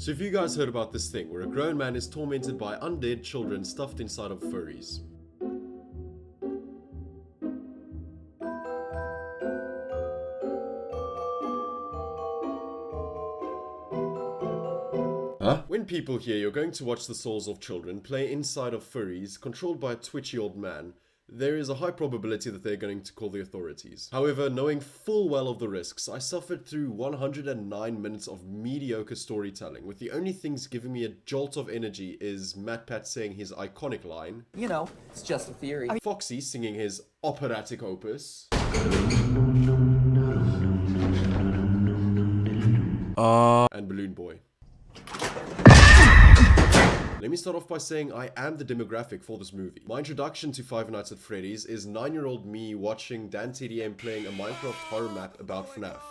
So if you guys heard about this thing where a grown man is tormented by undead children stuffed inside of furries. Huh? When people hear you're going to watch the souls of children play inside of furries controlled by a twitchy old man, there is a high probability that they're going to call the authorities. However, knowing full well of the risks, I suffered through 109 minutes of mediocre storytelling, with the only things giving me a jolt of energy is MatPat saying his iconic line, you know, it's just a theory, Foxy singing his operatic opus, and Balloon Boy. Let me start off by saying I am the demographic for this movie. My introduction to Five Nights at Freddy's is 9-year-old me watching Dan TDM playing a Minecraft horror map about FNAF.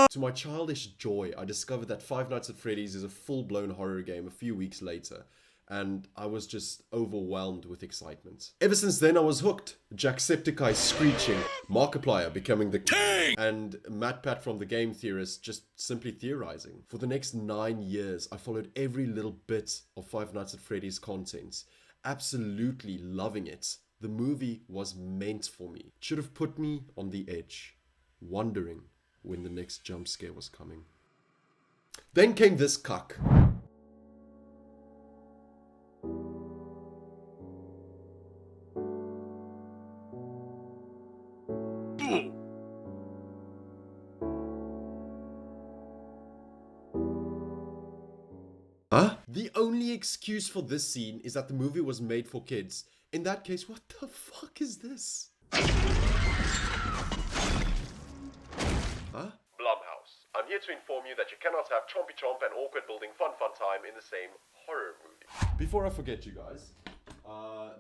To my childish joy, I discovered that Five Nights at Freddy's is a full-blown horror game a few weeks later, and I was just overwhelmed with excitement. Ever since then, I was hooked. Jacksepticeye screeching, Markiplier becoming the king, and MatPat from the Game Theorist just simply theorizing. For the next 9 years, I followed every little bit of Five Nights at Freddy's content, absolutely loving it. The movie was meant for me. It should have put me on the edge, wondering when the next jump scare was coming. Then came this cuck. Huh? The only excuse for this scene is that the movie was made for kids. In that case, what the fuck is this? Huh? Blumhouse. I'm here to inform you that you cannot have Chompy Chomp and Awkward Building Fun Time in the same horror movie. Before I forget, you guys,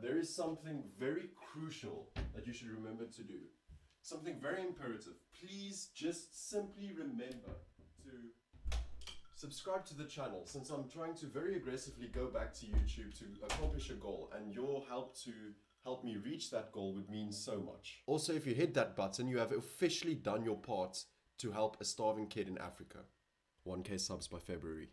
there is something very crucial that you should remember to do. Something very imperative. Please just simply remember to subscribe to the channel, since I'm trying to very aggressively go back to YouTube to accomplish a goal, and your help to help me reach that goal would mean so much. Also, if you hit that button, you have officially done your part to help a starving kid in Africa. 1K subs by February.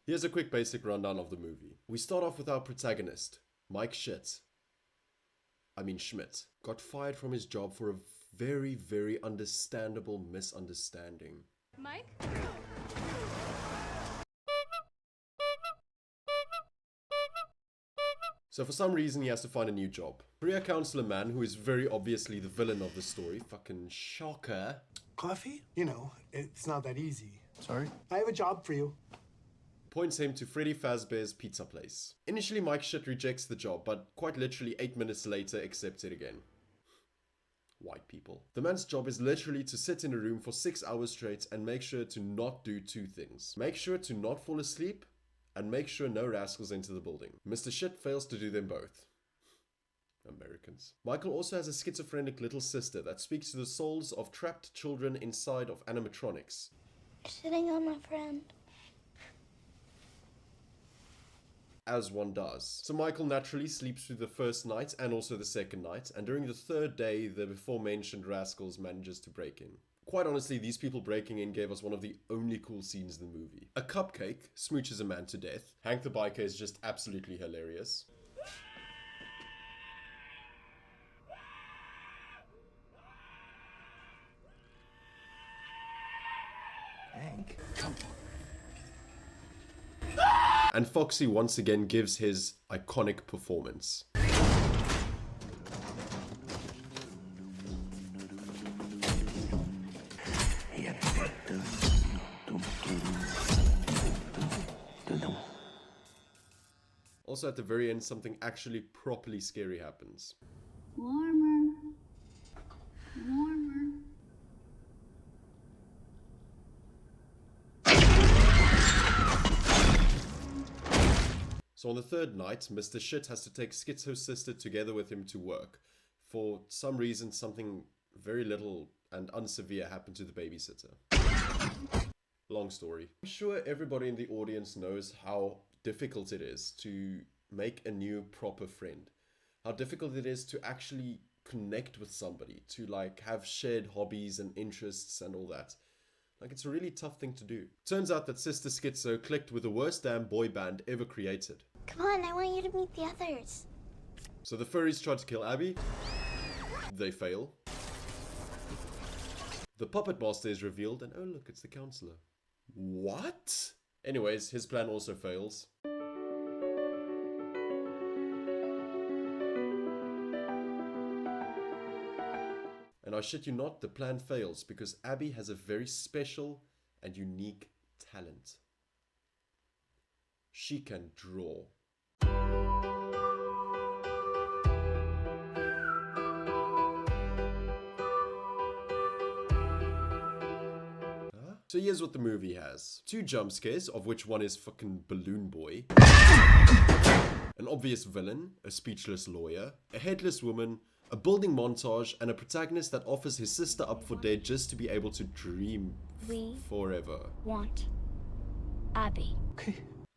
Here's a quick basic rundown of the movie. We start off with our protagonist, Mike Schmidt, got fired from his job for a very, very understandable misunderstanding. Mike? So for some reason he has to find a new job. Career counselor man, who is very obviously the villain of the story, fucking shocker. Coffee? You know, it's not that easy. Sorry? I have a job for you. Points him to Freddy Fazbear's pizza place. Initially Mike Shit rejects the job, but quite literally 8 minutes later accepts it again. White people. The man's job is literally to sit in a room for 6 hours straight and make sure to not do two things. Make sure to not fall asleep, and make sure no rascals enter the building. Mr. Shit fails to do them both. Americans. Michael also has a schizophrenic little sister that speaks to the souls of trapped children inside of animatronics. You're sitting on my friend. As one does. So Michael naturally sleeps through the first night and also the second night, and during the third day, the before mentioned rascals manages to break in. Quite honestly, these people breaking in gave us one of the only cool scenes in the movie. A cupcake smooches a man to death. Hank the biker is just absolutely hilarious. Hank, come on. And Foxy once again gives his iconic performance. Also at the very end, something actually properly scary happens. Warmer. Warmer. So on the third night, Mr. Shit has to take Schizo's sister together with him to work. For some reason, something very little and unsevere happened to the babysitter. Long story. I'm sure everybody in the audience knows how difficult it is to make a new proper friend. How difficult it is to actually connect with somebody, to like have shared hobbies and interests and all that. Like, it's a really tough thing to do. Turns out that Sister Schizo clicked with the worst damn boy band ever created. Come on, I want you to meet the others. So the furries try to kill Abby. They fail. The puppet master is revealed, and oh look, it's the counselor. What? Anyways, his plan also fails. And I shit you not, the plan fails because Abby has a very special and unique talent. She can draw. So here's what the movie has. 2 jump scares, of which one is fucking Balloon Boy. An obvious villain, a speechless lawyer, a headless woman, a building montage, and a protagonist that offers his sister up for dead just to be able to dream forever. Want Abby.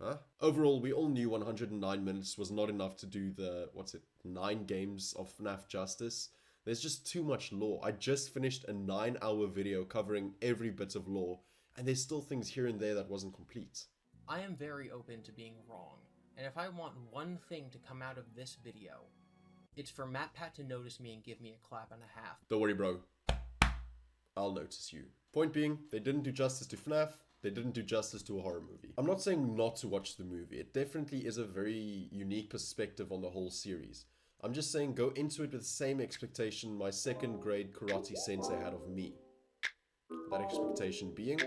Huh? Overall, we all knew 109 minutes was not enough to do the, 9 games of FNAF justice. There's just too much lore. I just finished a 9-hour video covering every bit of lore, and there's still things here and there that wasn't complete. I am very open to being wrong, and if I want one thing to come out of this video, it's for MatPat to notice me and give me a clap and a half. Don't worry, bro. I'll notice you. Point being, they didn't do justice to FNAF. They didn't do justice to a horror movie. I'm not saying not to watch the movie. It definitely is a very unique perspective on the whole series. I'm just saying go into it with the same expectation my 2nd grade karate sensei had of me. That expectation being...